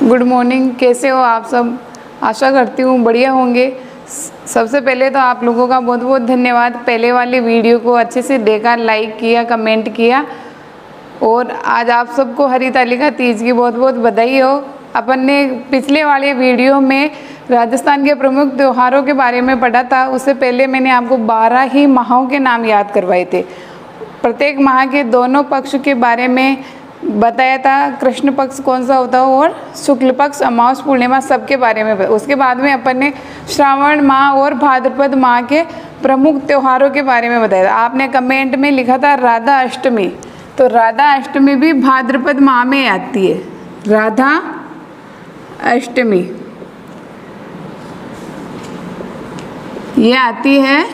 Good morning, कैसे हो आप सब? आशा करती हूँ बढ़िया होंगे। सबसे पहले तो आप लोगों का बहुत बहुत धन्यवाद। पहले वाली वीडियो को अच्छे से देखा, लाइक किया, कमेंट किया। और आज आप सबको हरितालिका तीज की बहुत बहुत बधाई हो। अपन ने पिछले वाले वीडियो में राजस्थान के प्रमुख त्योहारों के बारे में पढ़ा था। उससे पहले मैंने आपको 12 ही माहों के नाम याद करवाए थे। प्रत्येक माह के दोनों पक्ष के बारे में बताया था, कृष्ण पक्ष कौन सा होता है और शुक्ल पक्ष, अमावस, पूर्णिमा, सबके बारे में। उसके बाद में अपन ने श्रावण माह और भाद्रपद माह के प्रमुख त्योहारों के बारे में बताया था। आपने कमेंट में लिखा था राधा अष्टमी, तो राधा अष्टमी भी भाद्रपद माह में आती है। राधा अष्टमी ये आती है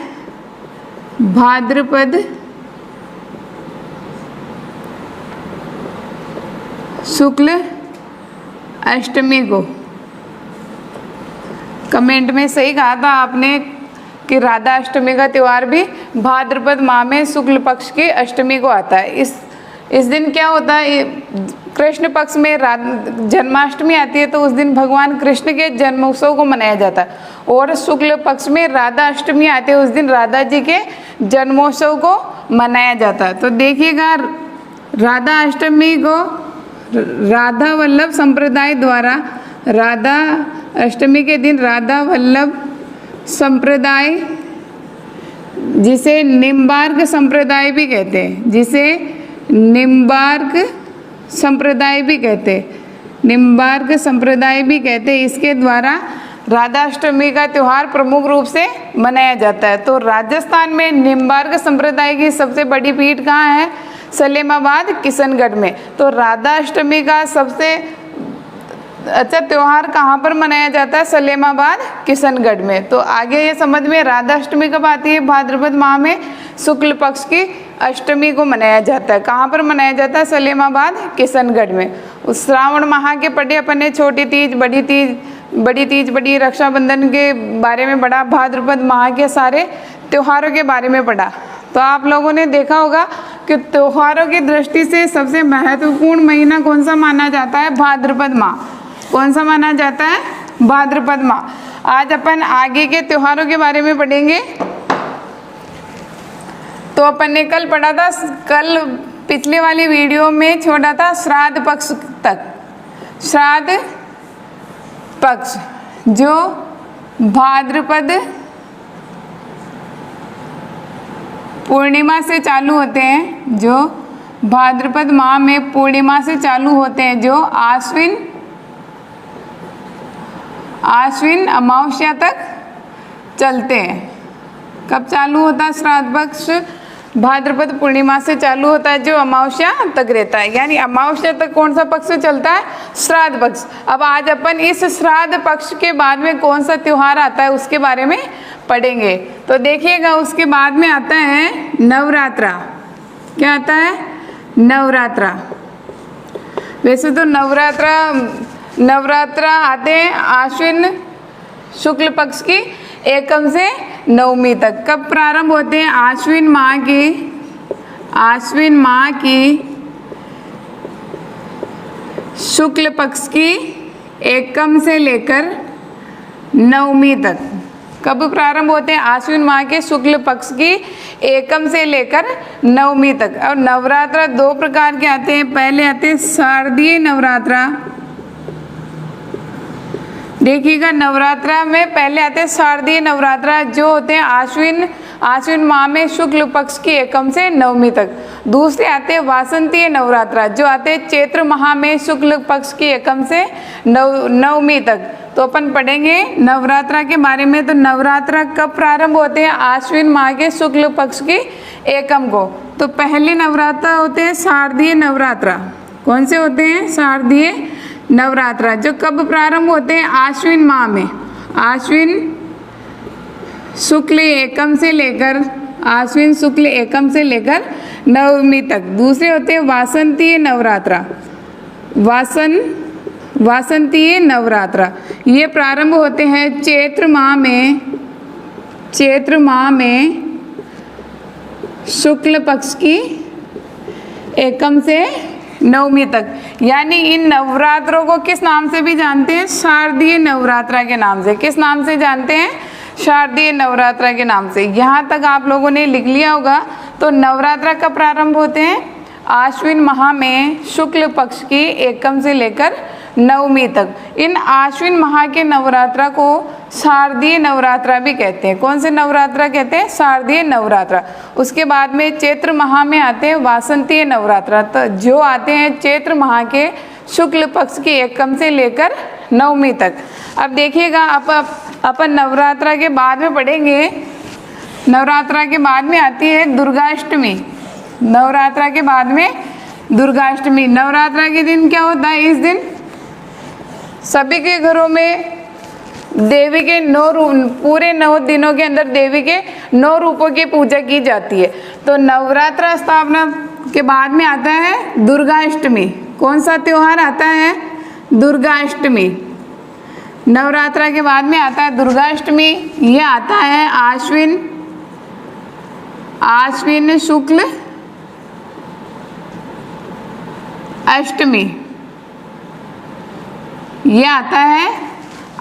भाद्रपद शुक्ल अष्टमी को। कमेंट में सही कहा था आपने कि राधा अष्टमी का त्यौहार भी भाद्रपद माह में शुक्ल पक्ष की अष्टमी को आता है। इस दिन क्या होता है, कृष्ण पक्ष में जन्माष्टमी आती है, तो उस दिन भगवान कृष्ण के जन्मोत्सव को मनाया जाता है। और शुक्ल पक्ष में राधा अष्टमी आती है, उस दिन राधा जी के जन्मोत्सव को मनाया जाता है। तो देखिएगा, राधा अष्टमी को राधा वल्लभ संप्रदाय द्वारा, राधा अष्टमी के दिन राधा वल्लभ संप्रदाय, जिसे निम्बार्क संप्रदाय भी कहते हैं, जिसे निम्बार्क संप्रदाय भी कहते हैं, निम्बार्क संप्रदाय भी कहते हैं, इसके द्वारा राधा अष्टमी का त्यौहार प्रमुख रूप से मनाया जाता है। तो राजस्थान में निम्बार्क संप्रदाय की सबसे बड़ी पीठ कहाँ है? सलेमाबाद, किशनगढ़ में। तो राधा अष्टमी का सबसे अच्छा त्यौहार कहाँ पर मनाया जाता है? सलेमाबाद, किशनगढ़ में। तो आगे ये समझ में, राधा अष्टमी कब आती है? भाद्रपद माह में शुक्ल पक्ष की अष्टमी को मनाया जाता है। कहाँ पर मनाया जाता है? सलेमाबाद, किशनगढ़ में। उस श्रावण माह के पढ़े अपन ने छोटी तीज, बड़ी तीज, बड़ी रक्षाबंधन के बारे में पढ़ा, भाद्रपद माह के सारे त्योहारों के बारे में पढ़ा। तो आप लोगों ने देखा होगा कि त्योहारों की दृष्टि से सबसे महत्वपूर्ण महीना कौन सा माना जाता है? भाद्रपद माह। कौन सा माना जाता है? भाद्रपद माह। आज अपन आगे के त्योहारों के बारे में पढ़ेंगे। तो अपन ने कल पढ़ा था, कल पिछले वाली वीडियो में छोड़ा था श्राद्ध पक्ष तक। श्राद्ध पक्ष जो भाद्रपद पूर्णिमा से चालू होते हैं, जो भाद्रपद माह में पूर्णिमा से चालू होते हैं, जो आश्विन अमावस्या तक चलते हैं। कब चालू होता है श्राद्ध पक्ष? भाद्रपद पूर्णिमा से चालू होता है, जो अमावस्या तक रहता है। यानी अमावस्या तक कौन सा पक्ष चलता है? श्राद्ध पक्ष। अब आज अपन इस श्राद्ध पक्ष के बाद में कौन सा त्योहार आता है उसके बारे में पढ़ेंगे। तो देखिएगा, उसके बाद में आता है नवरात्रा। क्या आता है? नवरात्रा। वैसे तो नवरात्रा आते हैं आश्विन शुक्ल पक्ष की एकम से नवमी तक। कब प्रारंभ होते हैं? आश्विन माह की शुक्ल पक्ष की एकम से लेकर नवमी तक। कब प्रारंभ होते हैं? आश्विन माह के शुक्ल पक्ष की एकम से लेकर नवमी तक। और नवरात्रा दो प्रकार के आते हैं। पहले आते हैं शारदीय नवरात्रा। देखिएगा, नवरात्रा में पहले आते हैं शारदीय नवरात्रा, जो होते हैं आश्विन माह में शुक्ल पक्ष की एकम से नवमी तक। दूसरे आते हैं वासंतीय नवरात्रा, जो आते हैं चैत्र माह में शुक्ल पक्ष की एकम से नवमी तक। तो अपन पढ़ेंगे नवरात्रा के बारे में। तो नवरात्रा कब प्रारंभ होते हैं? आश्विन माह के शुक्ल पक्ष की एकम को। तो पहले नवरात्रा होते हैं शारदीय नवरात्रा। कौन से होते हैं? शारदीय नवरात्रा, जो कब प्रारंभ होते हैं? आश्विन माह में, आश्विन शुक्ल एकम से लेकर नवमी तक। दूसरे होते हैं वासंतीय नवरात्रा। वासंतीय नवरात्रा ये प्रारंभ होते हैं चैत्र माह में शुक्ल पक्ष की एकम से नवमी तक, यानी इन नवरात्रों को किस नाम से भी जानते हैं? शारदीय नवरात्रा के नाम से। किस नाम से जानते हैं? शारदीय नवरात्रा के नाम से। यहाँ तक आप लोगों ने लिख लिया होगा। तो नवरात्रा कब प्रारंभ होते हैं? आश्विन माह में शुक्ल पक्ष की एकम से लेकर नवमी तक। इन आश्विन माह के नवरात्रा को शारदीय नवरात्रा भी कहते हैं। कौन से नवरात्रा कहते हैं? शारदीय नवरात्रा। उसके बाद में चैत्र माह में आते हैं वासंतीय नवरात्रा। तो जो आते हैं चैत्र माह के शुक्ल पक्ष की एकम से लेकर नवमी तक। अब देखिएगा, अपन नवरात्रा के बाद में पढ़ेंगे। नवरात्रा के बाद में आती है दुर्गाष्टमी। नवरात्रा के बाद में दुर्गाष्टमी। नवरात्रा के दिन क्या होता है? इस दिन सभी के घरों में देवी के पूरे 9 दिनों के अंदर देवी के 9 रूपों की पूजा की जाती है। तो नवरात्रा स्थापना के बाद में आता है दुर्गाष्टमी। कौन सा त्योहार आता है? दुर्गाष्टमी। नवरात्रा के बाद में आता है दुर्गाष्टमी। यह आता है आश्विन शुक्ल अष्टमी। यह आता है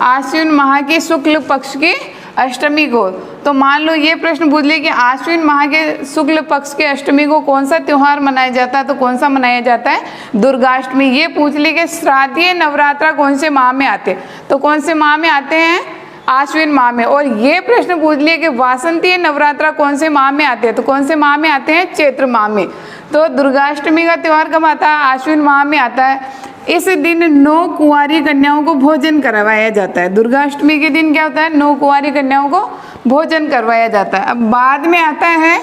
आश्विन माह के शुक्ल पक्ष की अष्टमी को। तो मान लो ये प्रश्न पूछ ले कि आश्विन माह के शुक्ल पक्ष के अष्टमी को कौन सा त्योहार मनाया जाता है? तो कौन सा मनाया जाता है? दुर्गाष्टमी। ये पूछ ले कि श्राद्धीय नवरात्रा कौन से माह में आते? तो कौन से माह में आते हैं? आश्विन माह में। और ये प्रश्न पूछ लिया कि वासंतीय नवरात्रा कौन से माह में आते हैं? तो कौन से माह में आते हैं? चैत्र माह में। तो दुर्गाष्टमी का त्योहार कब आता है? आश्विन माह में आता है। इस दिन 9 कुंवारी कन्याओं को भोजन करवाया जाता है। दुर्गाष्टमी के दिन क्या होता है? 9 कुंवारी कन्याओं को भोजन करवाया जाता है। अब बाद में आता है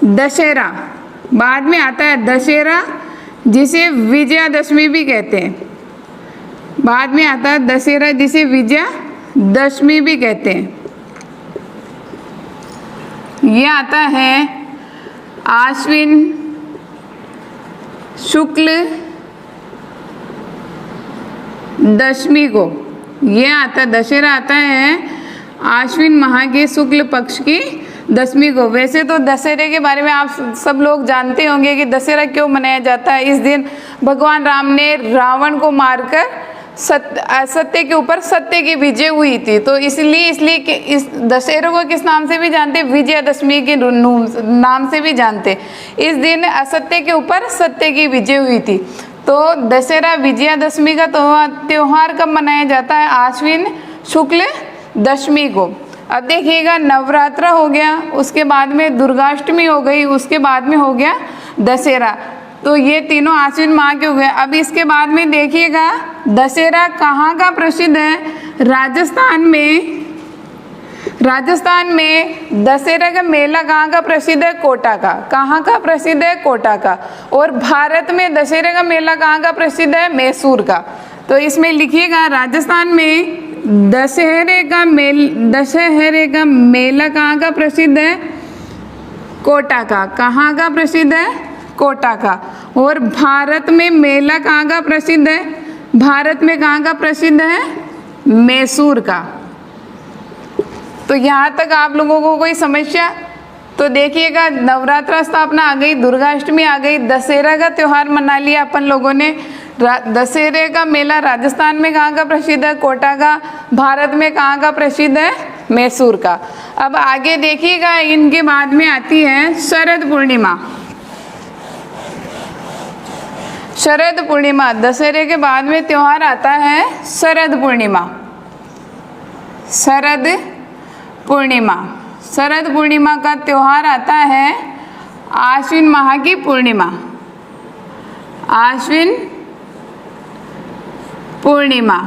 दशहरा। बाद में आता है दशहरा, जिसे विजयादशमी भी कहते हैं। बाद में आता है दशहरा, जिसे विजयादशमी भी कहते हैं। यह आता है आश्विन शुक्ल दशमी को। यह आता, दशहरा आता है आश्विन माह के शुक्ल पक्ष की दशमी को। वैसे तो दशहरे के बारे में आप सब लोग जानते होंगे कि दशहरा क्यों मनाया जाता है। इस दिन भगवान राम ने रावण को मारकर असत्य के ऊपर सत्य की विजय हुई थी। तो इसलिए कि इस दशहरे को किस नाम से भी जानते हैं? विजयादशमी के नाम से भी जानते। इस दिन असत्य के ऊपर सत्य की विजय हुई थी। तो दशहरा विजयादशमी का त्योहार कब मनाया जाता है? आश्विन शुक्ल दशमी को। अब देखिएगा, नवरात्रा हो गया, उसके बाद में दुर्गाष्टमी हो गई, उसके बाद में हो गया दशहरा। तो ये तीनों आश्विन माह के हो गए। अब इसके बाद में देखिएगा, दशहरा कहाँ का प्रसिद्ध है? राजस्थान में दशहरा का मेला कहाँ का प्रसिद्ध है? कोटा का। कहाँ का प्रसिद्ध है? कोटा का। और भारत में दशहरे का मेला कहाँ का प्रसिद्ध है? मैसूर का। तो इसमें लिखिएगा, राजस्थान में दशहरे का मेला कहाँ का प्रसिद्ध है? कोटा का। कहाँ का प्रसिद्ध है? कोटा का। और भारत में मेला कहाँ का प्रसिद्ध है? भारत में कहाँ का प्रसिद्ध है? मैसूर का। तो यहाँ तक आप लोगों को कोई समस्या? तो देखिएगा, नवरात्रा स्थापना आ गई, दुर्गाष्टमी आ गई, दशहरा का त्यौहार मना लिया अपन लोगों ने। दशहरे का मेला राजस्थान में कहाँ का प्रसिद्ध है? कोटा का। भारत में कहाँ का प्रसिद्ध है? मैसूर का। अब आगे देखिएगा, इनके बाद में आती है शरद पूर्णिमा। शरद पूर्णिमा, दशहरे के बाद में त्योहार आता है शरद पूर्णिमा। शरद पूर्णिमा का त्योहार आता है आश्विन माह की पूर्णिमा। आश्विन पूर्णिमा।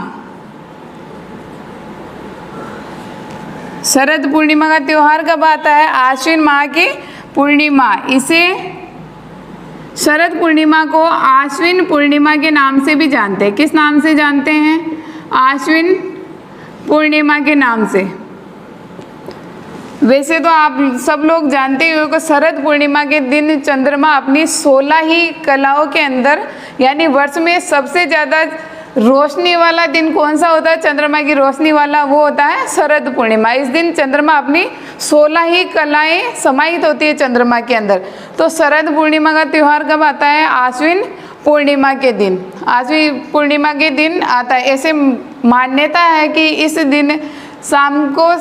शरद पूर्णिमा का त्योहार कब आता है? आश्विन माह की पूर्णिमा। इसे शरद पूर्णिमा को आश्विन पूर्णिमा के नाम से भी जानते हैं। किस नाम से जानते हैं? आश्विन पूर्णिमा के नाम से। वैसे तो आप सब लोग जानते ही हो कि शरद पूर्णिमा के दिन चंद्रमा अपनी 16 ही कलाओं के अंदर, यानी वर्ष में सबसे ज़्यादा रोशनी वाला दिन कौन सा होता है, चंद्रमा की रोशनी वाला, वो होता है शरद पूर्णिमा। इस दिन चंद्रमा अपनी 16 ही कलाएं समाहित होती है चंद्रमा के अंदर। तो शरद पूर्णिमा का त्यौहार कब आता है, आश्विन पूर्णिमा के दिन, आश्विन पूर्णिमा के दिन आता है। ऐसे मान्यता है कि इस दिन शाम को,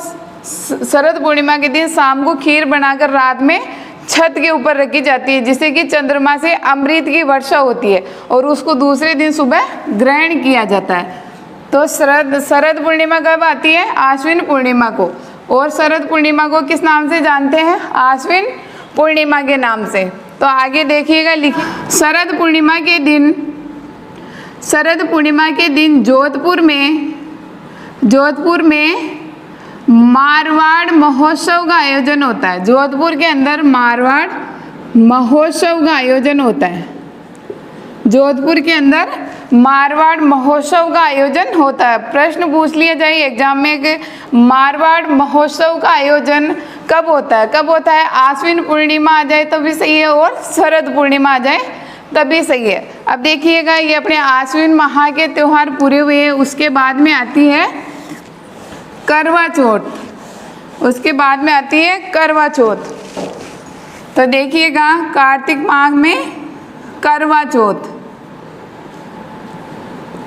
शरद पूर्णिमा के दिन शाम को खीर बनाकर रात में छत के ऊपर रखी जाती है, जिससे कि चंद्रमा से अमृत की वर्षा होती है और उसको दूसरे दिन सुबह ग्रहण किया जाता है। तो शरद पूर्णिमा कब आती है, आश्विन पूर्णिमा को। और शरद पूर्णिमा को किस नाम से जानते हैं, आश्विन पूर्णिमा के नाम से। तो आगे देखिएगा, लिखिए, शरद पूर्णिमा के दिन जोधपुर में मारवाड़ महोत्सव का आयोजन होता है। जोधपुर के अंदर मारवाड़ महोत्सव का आयोजन होता है। जोधपुर के अंदर मारवाड़ महोत्सव का आयोजन होता है। प्रश्न पूछ लिया जाए एग्जाम में कि मारवाड़ महोत्सव का आयोजन कब होता है, कब होता है, आश्विन पूर्णिमा आ जाए तो भी सही है और शरद पूर्णिमा आ जाए तभी सही है। अब देखिएगा, ये अपने आश्विन माह के त्यौहार पूरे हुए हैं, उसके बाद में आती है करवा चौथ, उसके बाद में आती है करवा चौथ। तो देखिएगा, कार्तिक माह में करवा चौथ,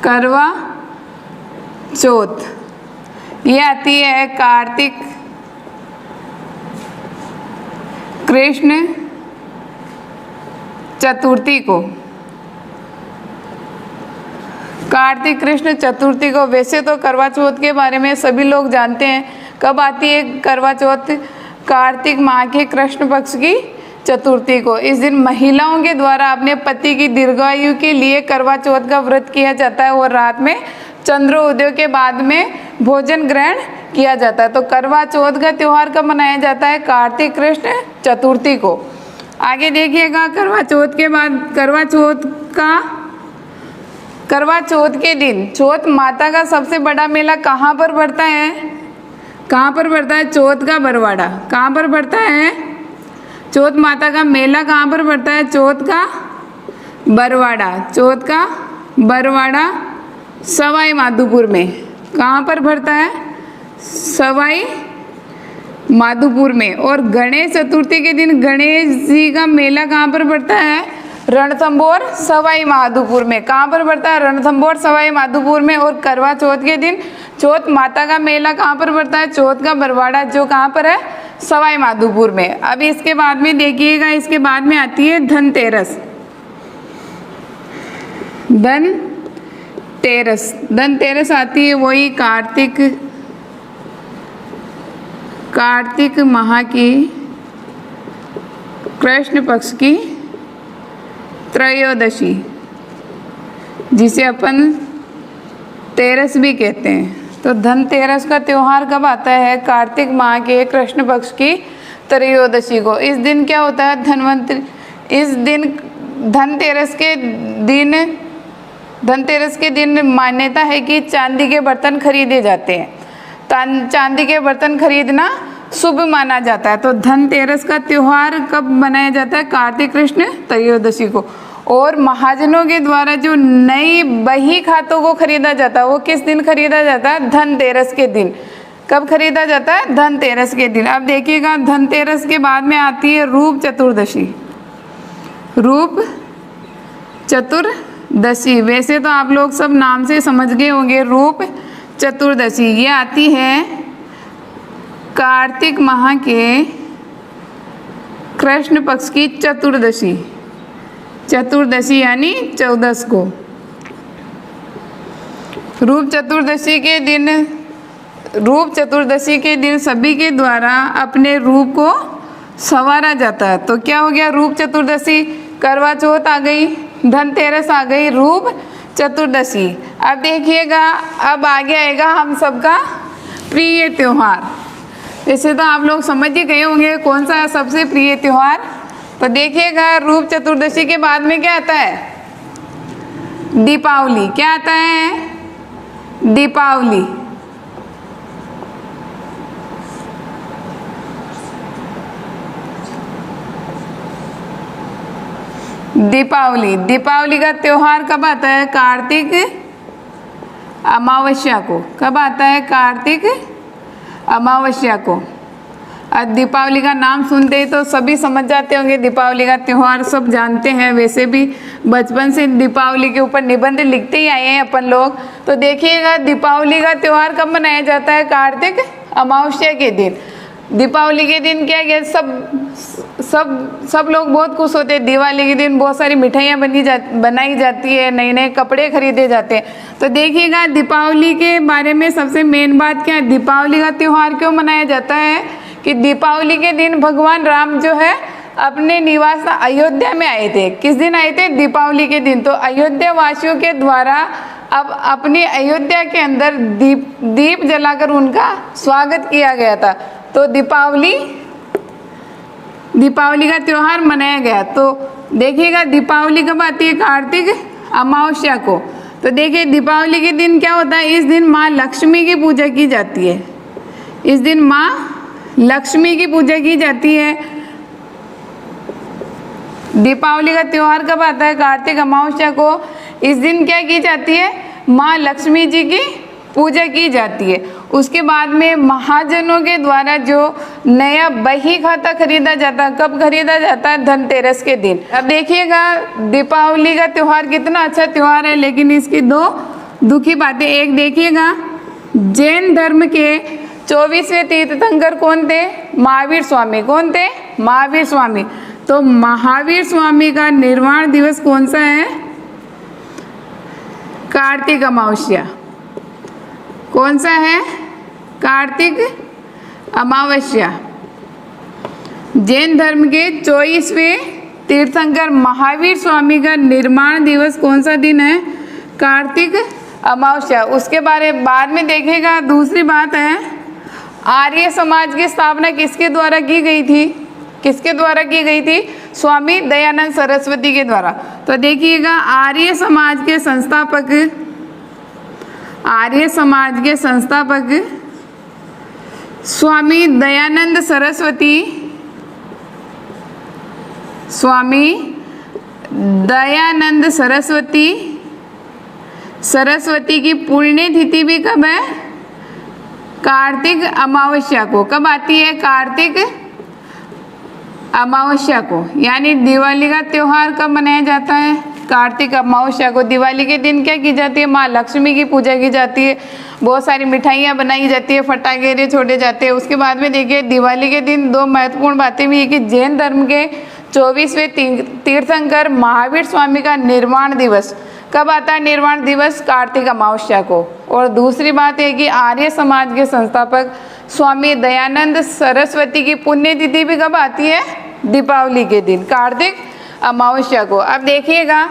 करवा चौथ ये आती है कार्तिक कृष्ण चतुर्थी को, कार्तिक कृष्ण चतुर्थी को। वैसे तो करवा चौथ के बारे में सभी लोग जानते हैं, कब आती है करवा चौथ, कार्तिक माह के कृष्ण पक्ष की चतुर्थी को। इस दिन महिलाओं के द्वारा अपने पति की दीर्घायु के लिए करवा चौथ का व्रत किया जाता है और रात में चंद्रोदय के बाद में भोजन ग्रहण किया जाता है। तो करवा चौथ का त्यौहार कब मनाया जाता है, कार्तिक कृष्ण चतुर्थी को। आगे देखिएगा, करवा चौथ के बाद करवा चौथ के दिन चौथ माता का सबसे बड़ा मेला कहाँ पर पड़ता है, कहाँ पर पड़ता है, चौथ का बरवाड़ा। कहाँ पर पड़ता है, चौथ माता का मेला कहाँ पर पड़ता है, चौथ का बरवाड़ा। चौथ का बरवाड़ा सवाई माधोपुर में। कहाँ पर पड़ता है, सवाई माधोपुर में। और गणेश चतुर्थी के दिन गणेश जी का मेला कहाँ पर पड़ता है, रणथंभौर सवाई माधोपुर में। कहाँ पर पड़ता है, रणथंभौर सवाई माधोपुर में। और करवा चौथ के दिन चौथ माता का मेला कहाँ पर पड़ता है, चौथ का बरवाड़ा, जो कहाँ पर है, सवाई माधोपुर में। अब इसके बाद में देखिएगा, इसके बाद में आती है धनतेरस। धनतेरस आती है वही कार्तिक माह की कृष्ण पक्ष की त्रयोदशी, जिसे अपन तेरस भी कहते हैं। तो धनतेरस का त्यौहार कब आता है, कार्तिक माह के कृष्ण पक्ष की त्रयोदशी को। इस दिन क्या होता है, धनतेरस के दिन मान्यता है कि चांदी के बर्तन खरीदे जाते हैं। चांदी के बर्तन खरीदना शुभ माना जाता है। तो धनतेरस का त्यौहार कब मनाया जाता है, कार्तिक कृष्ण त्रयोदशी को। और महाजनों के द्वारा जो नई बही खातों को खरीदा जाता है, वो किस दिन खरीदा जाता है, धनतेरस के दिन। कब खरीदा जाता है, धनतेरस के दिन। अब देखिएगा, धनतेरस के बाद में आती है रूप चतुर्दशी। रूप चतुर्दशी, वैसे तो आप लोग सब नाम से समझ गए होंगे। रूप चतुर्दशी ये आती है कार्तिक माह के कृष्ण पक्ष की चतुर्दशी यानी 14 को। रूप चतुर्दशी के दिन सभी के द्वारा अपने रूप को संवारा जाता है। तो क्या हो गया, रूप चतुर्दशी, करवा चौथ आ गई, धनतेरस आ गई, रूप चतुर्दशी। अब देखिएगा, अब आगे आएगा हम सबका प्रिय त्यौहार। वैसे तो आप लोग समझ ही गए होंगे कौन सा सबसे प्रिय त्यौहार। तो देखिएगा, रूप चतुर्दशी के बाद में क्या आता है, दीपावली। क्या आता है, दीपावली। दीपावली का त्यौहार कब आता है, कार्तिक अमावस्या को। कब आता है? कार्तिक अमावस्या को। दीपावली का नाम सुनते ही तो सभी समझ जाते होंगे, दीपावली का त्यौहार सब जानते हैं। वैसे भी बचपन से दीपावली के ऊपर निबंध लिखते ही आए हैं अपन लोग। तो देखिएगा दीपावली का त्यौहार कब मनाया जाता है? कार्तिक अमावस्या के दिन। दीपावली के दिन क्या है, सब लोग बहुत खुश होते हैं। दिवाली के दिन बहुत सारी मिठाइयाँ बनाई जाती है, नए नए कपड़े खरीदे जाते हैं। तो देखिएगा दीपावली के बारे में सबसे मेन बात क्या है, दीपावली का त्यौहार क्यों मनाया जाता है कि दीपावली के दिन भगवान राम जो है अपने निवास अयोध्या में आए थे। किस दिन आए थे? दीपावली के दिन। तो अयोध्या वासियों के द्वारा अब अपनी अयोध्या के अंदर दीप जलाकर उनका स्वागत किया गया था। तो दीपावली का त्यौहार मनाया गया। तो देखिएगा दीपावली कब आती है? कार्तिक अमावस्या को। तो देखिए दीपावली के दिन क्या होता है, इस दिन माँ लक्ष्मी की पूजा की जाती है। इस दिन माँ लक्ष्मी की पूजा की जाती है। दीपावली का त्यौहार कब आता है? कार्तिक अमावस्या को। इस दिन क्या की जाती है? माँ लक्ष्मी जी की पूजा की जाती है। उसके बाद में महाजनों के द्वारा जो नया बही खाता खरीदा जाता है, कब खरीदा जाता है? धनतेरस के दिन। अब देखिएगा दीपावली का त्यौहार कितना अच्छा त्यौहार है, लेकिन इसकी दो दुखी बातें। एक देखिएगा, जैन धर्म के 24वें तीर्थंकर कौन थे? महावीर स्वामी। कौन थे? महावीर स्वामी। तो महावीर स्वामी का निर्वाण दिवस कौन सा है? कार्तिक अमावस्या। कौन सा है? कार्तिक अमावस्या। जैन धर्म के 24वें तीर्थंकर महावीर स्वामी का निर्माण दिवस कौन सा दिन है? कार्तिक अमावस्या। उसके बाद में देखेगा। दूसरी बात है, आर्य समाज की स्थापना किसके द्वारा की गई थी? किसके द्वारा की गई थी? स्वामी दयानंद सरस्वती के द्वारा। तो देखिएगा आर्य समाज के संस्थापक स्वामी दयानंद सरस्वती। स्वामी दयानंद सरस्वती की पुण्यतिथि भी कब है? कार्तिक अमावस्या को। कब आती है? कार्तिक अमावस्या को। यानी दिवाली का त्यौहार कब मनाया जाता है? कार्तिक अमावस्या को। दिवाली के दिन क्या की जाती है? माँ लक्ष्मी की पूजा की जाती है, बहुत सारी मिठाइयाँ बनाई जाती है, फटाखे छोड़े जाते हैं। उसके बाद में देखिए दिवाली के दिन दो महत्वपूर्ण बातें भी है कि जैन धर्म के 24वें तीर्थंकर महावीर स्वामी का निर्वाण दिवस कब आता है? निर्वाण दिवस कार्तिक अमावस्या को। और दूसरी बात है कि आर्य समाज के संस्थापक स्वामी दयानंद सरस्वती की पुण्यतिथि भी कब आती है? दीपावली के दिन, कार्तिक अमावस्या को। अब देखिएगा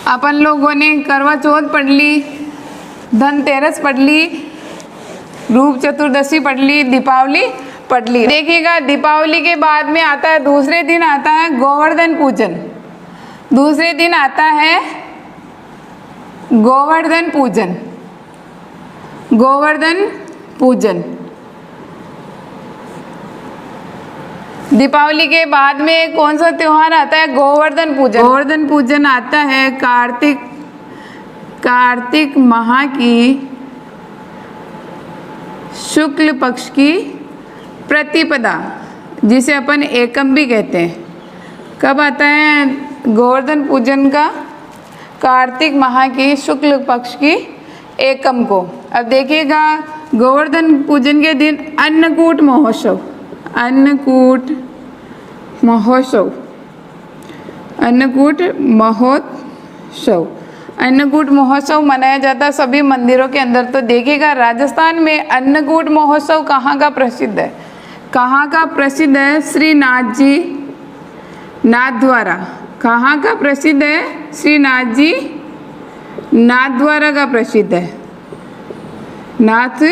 अपन लोगों ने करवा चौथ पढ़ ली, धनतेरस पढ़ ली, रूप चतुर्दशी पढ़ ली, दीपावली पढ़ ली। देखिएगा दीपावली के बाद में आता है, दूसरे दिन आता है गोवर्धन पूजन। दूसरे दिन आता है गोवर्धन पूजन। गोवर्धन पूजन दीपावली के बाद में कौन सा त्योहार आता है? गोवर्धन पूजन। गोवर्धन पूजन आता है कार्तिक माह की शुक्ल पक्ष की प्रतिपदा, जिसे अपन एकम भी कहते हैं। कब आता है गोवर्धन पूजन का? कार्तिक माह की शुक्ल पक्ष की एकम को। अब देखिएगा गोवर्धन पूजन के दिन अन्नकूट महोत्सव, अन्नकूट महोत्सव मनाया जाता है सभी मंदिरों के अंदर। तो देखिएगा राजस्थान में अन्नकूट महोत्सव कहाँ का प्रसिद्ध है? कहाँ का प्रसिद्ध है? श्रीनाथ जी नाथद्वारा। कहाँ का प्रसिद्ध है? श्रीनाथ जी नाथद्वारा का प्रसिद्ध है। नाथ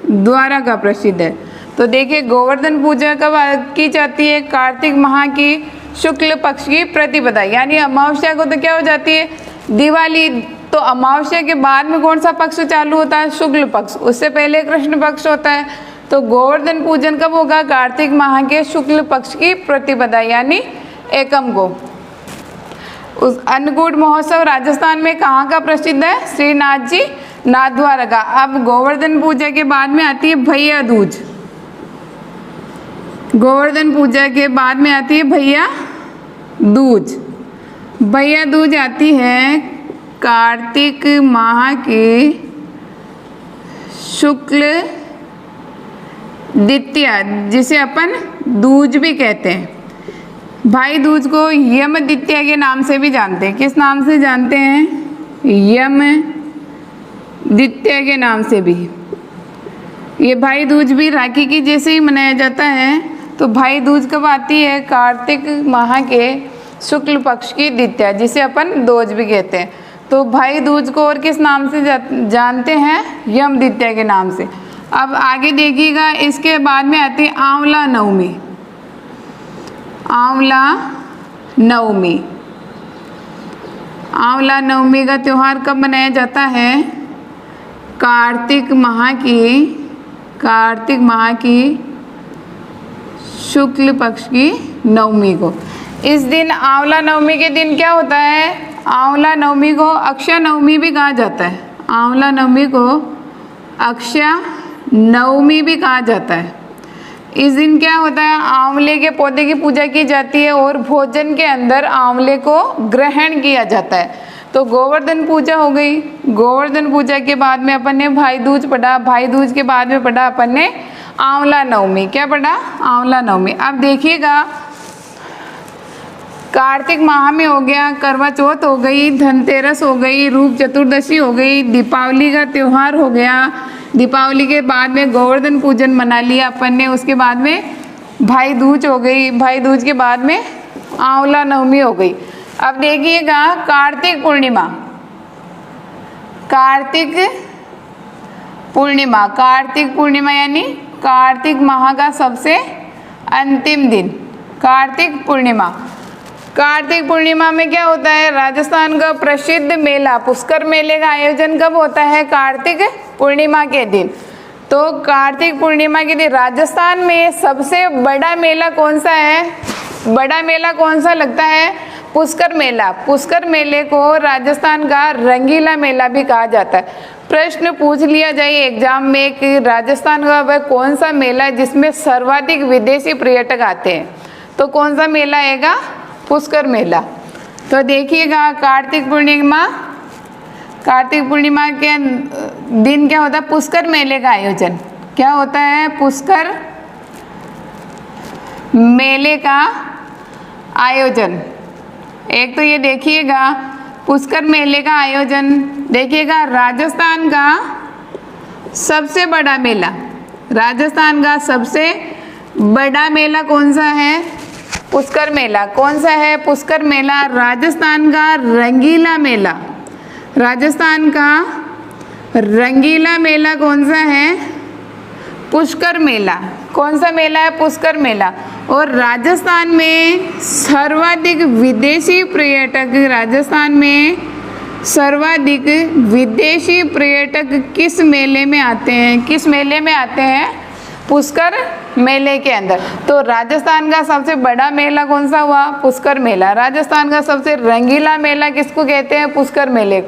द्वारा का प्रसिद्ध है। तो देखिए गोवर्धन पूजा कब की जाती है? कार्तिक माह की शुक्ल पक्ष की प्रतिपदा, यानी अमावस्या को तो क्या हो जाती है? दिवाली। तो अमावस्या के बाद में कौन सा पक्ष चालू होता है? शुक्ल पक्ष। उससे पहले कृष्ण पक्ष होता है। तो गोवर्धन पूजन कब होगा? कार्तिक माह के शुक्ल पक्ष की प्रतिपदा यानी एकम को। उस अन्नकूट महोत्सव राजस्थान में कहाँ का प्रसिद्ध है? श्रीनाथ जी नाथद्वारा लगा। अब गोवर्धन पूजा के बाद में आती है भैया दूज। गोवर्धन पूजा के बाद में आती है भैया दूज। भैया दूज आती है कार्तिक माह के शुक्ल द्वितीया, जिसे अपन दूज भी कहते हैं। भाई दूज को यम द्वितीया के नाम से भी जानते हैं। किस नाम से जानते हैं? यम द्वितीया के नाम से भी। ये भाई दूज भी राखी की जैसे ही मनाया जाता है। तो भाई दूज कब आती है? कार्तिक माह के शुक्ल पक्ष की द्वितीया, जिसे अपन दोज भी कहते हैं। तो भाई दूज को और किस नाम से जानते हैं? यम द्वितीया के नाम से। अब आगे देखिएगा, इसके बाद में आती है आंवला नवमी। आंवला नवमी। आंवला नवमी का त्यौहार कब मनाया जाता है? कार्तिक माह की शुक्ल पक्ष की नवमी को। इस दिन आंवला नवमी के दिन क्या होता है? आंवला नवमी को अक्षय नवमी भी कहा जाता है। आंवला नवमी को अक्षय नवमी भी कहा जाता है। इस दिन क्या होता है? आंवले के पौधे की पूजा की जाती है और भोजन के अंदर आंवले को ग्रहण किया जाता है। तो गोवर्धन पूजा हो गई। गोवर्धन पूजा के बाद में अपन ने भाई दूज पढ़ा। भाई दूज के बाद में पढ़ा अपन ने आंवला नवमी। क्या पढ़ा? आंवला नवमी। अब देखिएगा, कार्तिक माह में हो गया, करवा चौथ हो गई, धनतेरस हो गई, रूप चतुर्दशी हो गई, दीपावली का त्यौहार हो गया। दीपावली के बाद में गोवर्धन पूजन मना लिया अपन ने। उसके बाद में भाई दूज हो गई। भाई दूज के बाद में आंवला नवमी हो गई। अब देखिएगा कार्तिक पूर्णिमा। कार्तिक पूर्णिमा। कार्तिक पूर्णिमा यानी कार्तिक माह का सबसे अंतिम दिन, कार्तिक पूर्णिमा। कार्तिक पूर्णिमा में क्या होता है? राजस्थान का प्रसिद्ध मेला पुष्कर मेले का आयोजन कब होता है? कार्तिक पूर्णिमा के दिन। तो कार्तिक पूर्णिमा के दिन राजस्थान में सबसे बड़ा मेला कौन सा है? बड़ा मेला कौन सा लगता है? पुष्कर मेला। पुष्कर मेले को राजस्थान का रंगीला मेला भी कहा जाता है। प्रश्न पूछ लिया जाए एग्जाम में कि राजस्थान का वह कौन सा मेला है जिसमें सर्वाधिक विदेशी पर्यटक आते हैं, तो कौन सा मेला आएगा? पुष्कर मेला। तो देखिएगा कार्तिक पूर्णिमा। कार्तिक पूर्णिमा के दिन क्या होता है? पुष्कर मेले का आयोजन। क्या होता है? पुष्कर मेले का आयोजन। एक तो ये देखिएगा पुष्कर मेले का आयोजन। देखिएगा राजस्थान का सबसे बड़ा मेला। राजस्थान का सबसे बड़ा मेला कौन सा है? पुष्कर मेला। कौन सा है? पुष्कर मेला। राजस्थान का रंगीला मेला। राजस्थान का रंगीला मेला कौन सा है? पुष्कर मेला। कौन सा मेला है? पुष्कर मेला। और राजस्थान में सर्वाधिक विदेशी पर्यटक, राजस्थान में सर्वाधिक विदेशी पर्यटक किस मेले में आते हैं? किस मेले में आते हैं? पुष्कर मेले के अंदर। तो राजस्थान का सबसे बड़ा मेला कौन सा हुआ? पुष्कर मेला। राजस्थान का सबसे रंगीला मेला किसको कहते हैं? पुष्कर मेले।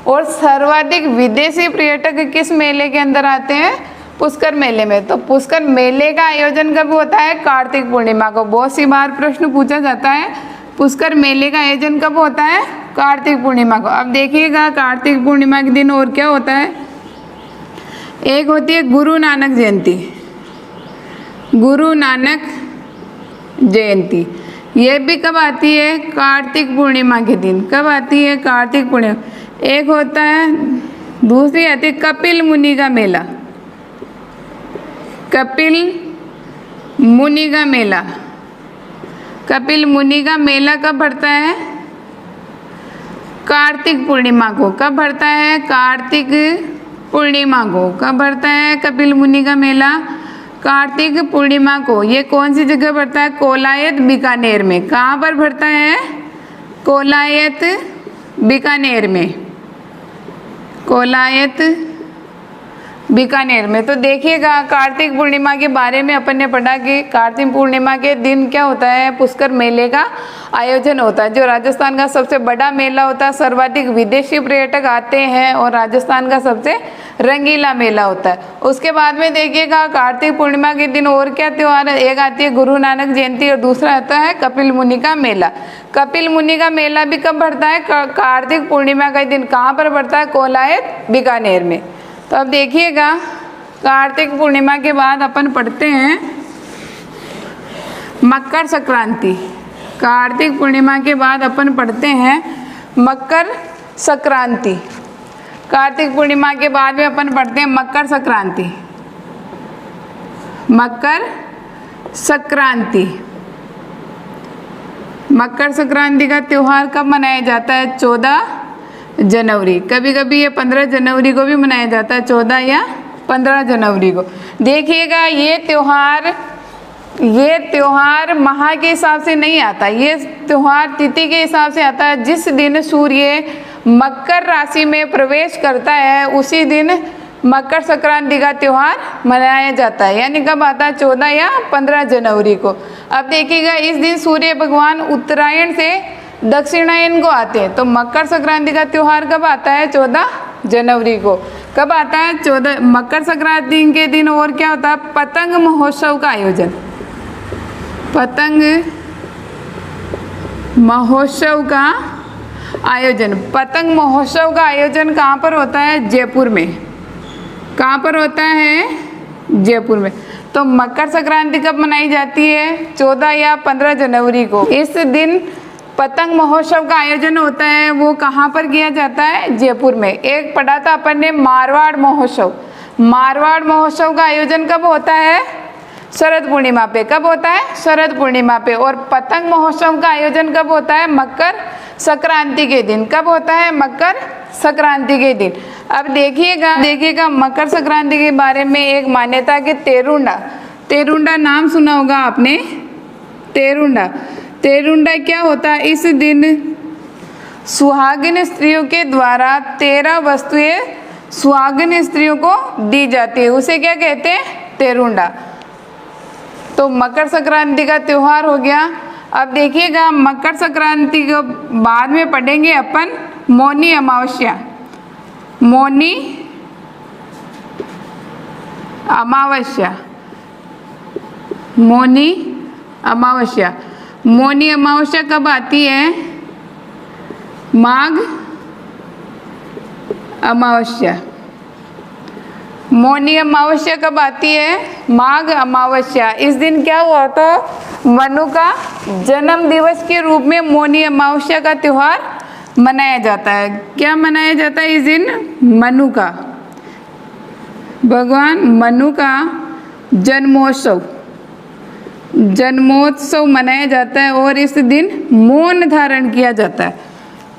और सर्वाधिक विदेशी पर्यटक किस मेले के अंदर आते हैं? पुष्कर मेले में। तो पुष्कर मेले का आयोजन कब होता है? कार्तिक पूर्णिमा को। बहुत सी बार प्रश्न पूछा जाता है पुष्कर मेले का आयोजन कब होता है? कार्तिक पूर्णिमा को। अब देखिएगा कार्तिक पूर्णिमा के दिन और क्या होता है? एक होती है गुरु नानक जयंती। गुरु नानक जयंती ये भी कब आती है? कार्तिक पूर्णिमा के दिन। कब आती है? कार्तिक पूर्णिमा। एक होता है, दूसरी आती है कपिल मुनि का मेला। कपिल मुनि का मेला। कपिल मुनि का मेला कब भरता है? कार्तिक पूर्णिमा को। कब भरता है? कार्तिक पूर्णिमा को। कब भरता है कपिल मुनि का मेला? कार्तिक पूर्णिमा को। ये कौन सी जगह भरता है? कोलायत बीकानेर में। कहाँ पर भरता है? कोलायत बीकानेर में। कोलायत बीकानेर में। तो देखिएगा कार्तिक पूर्णिमा के बारे में अपन ने पढ़ा कि कार्तिक पूर्णिमा के दिन क्या होता है, पुष्कर मेले का आयोजन होता है, जो राजस्थान का सबसे बड़ा मेला होता है। सर्वाधिक विदेशी पर्यटक आते हैं और राजस्थान का सबसे रंगीला मेला होता है। उसके बाद में देखिएगा कार्तिक पूर्णिमा के दिन और क्या त्यौहार है, एक आती है गुरु नानक जयंती और दूसरा आता है कपिल मुनि का मेला। कपिल मुनि का मेला भी कब बढ़ता है, कार्तिक पूर्णिमा का दिन। कहाँ पर बढ़ता है, कोलायत बीकानेर में। तो अब देखिएगा कार्तिक पूर्णिमा के बाद अपन पढ़ते हैं मकर संक्रांति। कार्तिक पूर्णिमा के बाद अपन पढ़ते हैं मकर संक्रांति। कार्तिक पूर्णिमा के बाद में अपन पढ़ते हैं मकर संक्रांति। मकर संक्रांति, मकर संक्रांति का त्यौहार कब मनाया जाता है, 14 जनवरी। कभी कभी ये 15 जनवरी को भी मनाया जाता है, 14 या 15 जनवरी को। देखिएगा ये त्यौहार माह के हिसाब से नहीं आता, ये त्यौहार तिथि के हिसाब से आता है। जिस दिन सूर्य मकर राशि में प्रवेश करता है उसी दिन मकर संक्रांति का त्यौहार मनाया जाता है। यानी कब आता है, 14 या 15 जनवरी को। अब देखिएगा इस दिन सूर्य भगवान उत्तरायण से दक्षिणायन को आते हैं। तो मकर संक्रांति का त्यौहार कब आता है, 14 जनवरी को। कब आता है, 14 मकर संक्रांति के दिन। और क्या होता है, पतंग महोत्सव का आयोजन। पतंग महोत्सव का आयोजन, पतंग महोत्सव का आयोजन कहाँ पर होता है, जयपुर में। कहाँ पर होता है, जयपुर में। तो मकर संक्रांति कब मनाई जाती है, 14 या 15 जनवरी को। इस दिन पतंग महोत्सव का आयोजन होता है, वो कहाँ पर किया जाता है, जयपुर में। एक पढ़ा था अपन ने मारवाड़ महोत्सव। मारवाड़ महोत्सव का आयोजन कब होता है, शरद पूर्णिमा पे। कब होता है, शरद पूर्णिमा पे। और पतंग महोत्सव का आयोजन कब होता है, मकर संक्रांति के दिन। कब होता है, मकर संक्रांति के दिन। अब देखिएगा मकर संक्रांति के बारे में एक मान्यता कि तेरुंडा नाम सुना होगा आपने। तेरुंडा क्या होता है, इस दिन सुहागिन स्त्रियों के द्वारा 13 वस्तुएं सुहागिन स्त्रियों को दी जाती है, उसे क्या कहते हैं, तेरुंडा। तो मकर संक्रांति का त्यौहार हो गया। अब देखिएगा मकर संक्रांति के बाद में पढ़ेंगे अपन मौनी अमावस्या। मौनी अमावस्या, मौनी अमावस्या। मौनी अमावस्या कब आती है, माघ अमावस्या। मौनी अमावस्या कब आती है, माघ अमावस्या। इस दिन क्या हुआ था, मनु का जन्म दिवस के रूप में मौनी अमावस्या का त्यौहार मनाया जाता है। क्या मनाया जाता है इस दिन, मनु का, भगवान मनु का जन्मोत्सव मनाया जाता है और इस दिन मौन धारण किया जाता है।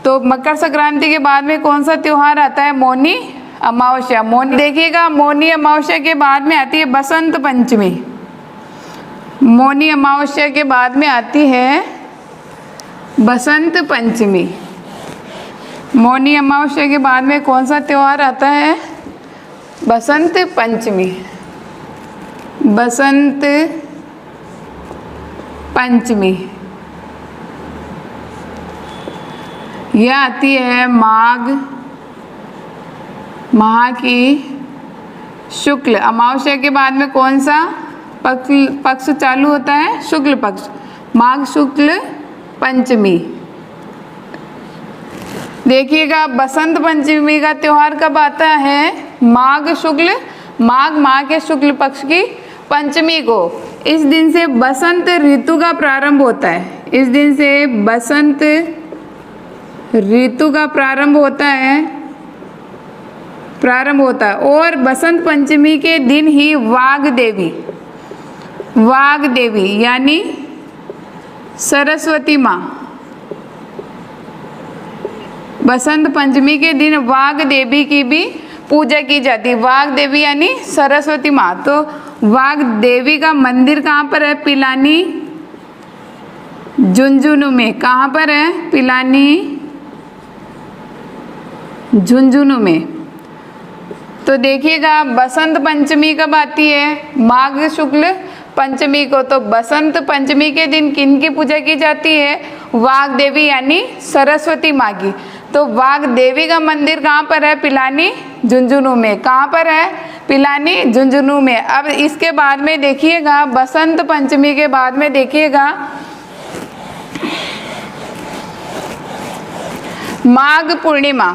तो मकर संक्रांति के बाद में कौन सा त्यौहार आता है, मौनी अमावस्या। देखिएगा मौनी अमावस्या के बाद में आती है बसंत पंचमी। मौनी अमावस्या के बाद में आती है बसंत पंचमी। मौनी अमावस्या के बाद में कौन सा त्यौहार आता है, बसंत पंचमी। बसंत पंचमी यह आती है माह की शुक्ल अमावस्या के बाद में। कौन सा पक्ष चालू होता है, शुक्ल पक्ष, माघ शुक्ल पंचमी। देखिएगा बसंत पंचमी का त्यौहार कब आता है, माघ माह के शुक्ल पक्ष की पंचमी को। इस दिन से बसंत ऋतु का प्रारंभ होता है। इस दिन से बसंत ऋतु का प्रारंभ होता है और बसंत पंचमी के दिन ही वाग देवी यानी सरस्वती माँ, बसंत पंचमी के दिन वाग देवी की भी पूजा की जाती है। वाग देवी यानी सरस्वती माँ। तो वाग देवी का मंदिर कहाँ पर है, पिलानी झुंझुनू में। कहाँ पर है, पिलानी झुंझुनू में। तो देखिएगा बसंत पंचमी कब आती है? माघ शुक्ल पंचमी को। तो बसंत पंचमी के दिन किन की पूजा की जाती है? वाग देवी यानी सरस्वती माँ की। तो वाग देवी का मंदिर कहाँ पर है? पिलानी झुंझुनू में। कहाँ पर है? पिलानी झुंझुनू में। अब इसके बाद में देखिएगा, बसंत पंचमी के बाद में देखिएगा माघ पूर्णिमा।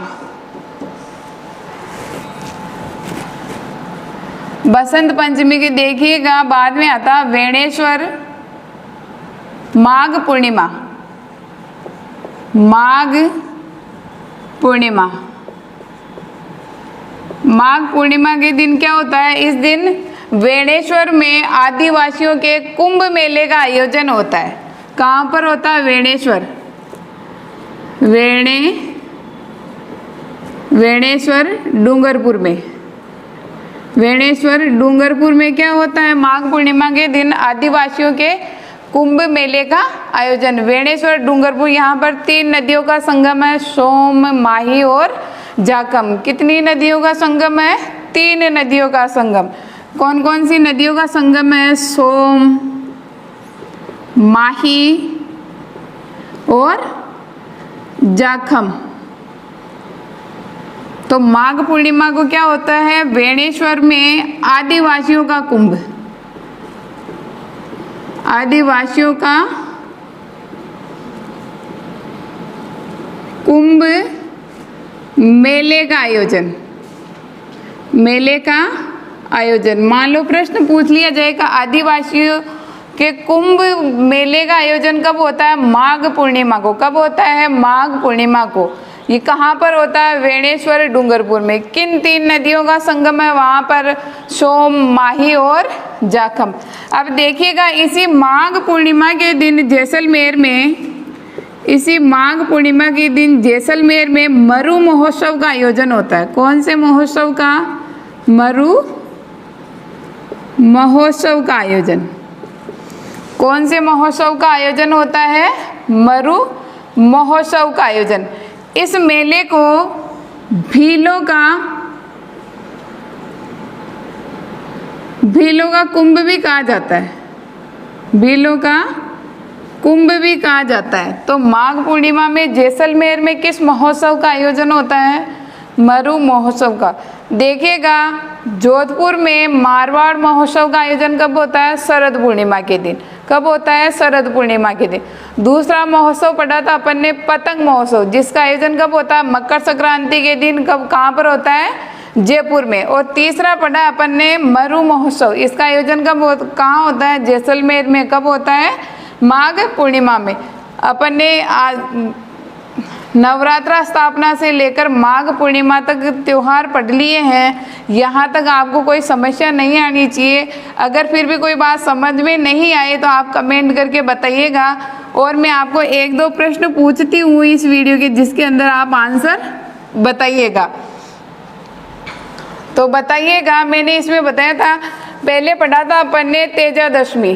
बसंत पंचमी की देखिएगा बाद में आता वेणेश्वर माघ पूर्णिमा। माघ पूर्णिमा। माघ पूर्णिमा के दिन क्या होता है? इस दिन वेणेश्वर में आदिवासियों के कुंभ मेले का आयोजन होता है। कहाँ पर होता है? वेणेश्वर। वेणेश्वर डूंगरपुर में। वेणेश्वर डूंगरपुर में क्या होता है? माघ पूर्णिमा के दिन आदिवासियों के कुंभ मेले का आयोजन। वेणेश्वर डूंगरपुर, यहाँ पर 3 नदियों का संगम है, सोम, माही और जाखम। कितनी नदियों का संगम है? 3 नदियों का संगम। कौन कौन सी नदियों का संगम है? सोम, माही और जाखम। तो माघ पूर्णिमा को क्या होता है? वेणेश्वर में आदिवासियों का कुंभ, आदिवासियों का कुंभ मेले का आयोजन। मेले का आयोजन। मान लो प्रश्न पूछ लिया जाएगा आदिवासियों के कुंभ मेले का आयोजन कब होता है? माघ पूर्णिमा को। कब होता है? माघ पूर्णिमा को। ये कहाँ पर होता है? वेणेश्वर डूंगरपुर में। किन 3 नदियों का संगम है वहाँ पर? सोम, माही और जाखम। अब देखिएगा इसी माघ पूर्णिमा के दिन जैसलमेर में, इसी माघ पूर्णिमा के दिन जैसलमेर में मरु महोत्सव का आयोजन होता है। कौन से महोत्सव का? मरु महोत्सव का आयोजन। कौन से महोत्सव का आयोजन होता है? मरु महोत्सव का आयोजन। इस मेले को भीलों का कुंभ भी कहा जाता है। भीलों का कुंभ भी कहा जाता है। तो माघ पूर्णिमा में जैसलमेर में किस महोत्सव का आयोजन होता है? मरु महोत्सव का। देखिएगा जोधपुर में मारवाड़ महोत्सव का आयोजन कब होता है? शरद पूर्णिमा के दिन। कब होता है? शरद पूर्णिमा के दिन। दूसरा महोत्सव पढ़ा था अपन ने पतंग महोत्सव, जिसका आयोजन कब होता है? मकर संक्रांति के दिन। कब, कहाँ पर होता है? जयपुर में। और तीसरा पढ़ा अपन ने मरु महोत्सव, इसका आयोजन कहाँ होता है? जैसलमेर में। कब होता है? माघ पूर्णिमा में। अपन ने नवरात्रा स्थापना से लेकर माघ पूर्णिमा तक त्योहार पढ़ लिए हैं। यहाँ तक आपको कोई समस्या नहीं आनी चाहिए। अगर फिर भी कोई बात समझ में नहीं आए तो आप कमेंट करके बताइएगा, और मैं आपको 1-2 प्रश्न पूछती हूँ इस वीडियो के, जिसके अंदर आप आंसर बताइएगा। तो बताइएगा, मैंने इसमें बताया था, पहले पढ़ा था अपन ने तेजादशमी,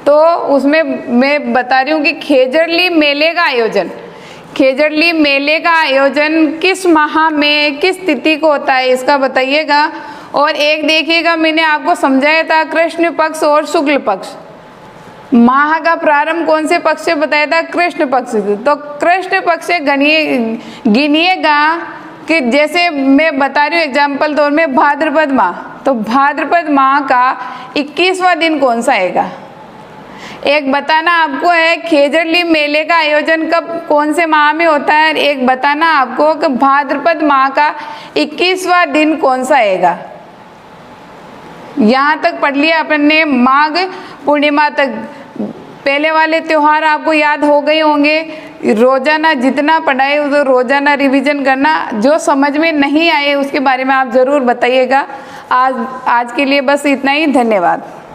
तो उसमें मैं बता रही हूँ कि खेजड़ली मेले का आयोजन, खेजड़ली मेले का आयोजन किस माह में किस तिथि को होता है, इसका बताइएगा। और एक देखिएगा, मैंने आपको समझाया था कृष्ण पक्ष और शुक्ल पक्ष। माह का प्रारंभ कौन से पक्ष से बताया था? कृष्ण पक्ष से। तो कृष्ण पक्ष से गिनिएगा कि जैसे मैं बता रही हूँ एग्जाम्पल तौर में भाद्रपद माह, तो भाद्रपद माह का 21वां दिन कौन सा आएगा? एक बताना आपको है खेजड़ली मेले का आयोजन कब कौन से माह में होता है, एक बताना आपको कि भाद्रपद माह का 21वां दिन कौन सा आएगा। यहाँ तक पढ़ लिया अपन ने, माघ पूर्णिमा तक पहले वाले त्योहार आपको याद हो गए होंगे। रोजाना जितना पढ़ाए उसे रोजाना रिवीजन करना, जो समझ में नहीं आए उसके बारे में आप ज़रूर बताइएगा। आज के लिए बस इतना ही, धन्यवाद।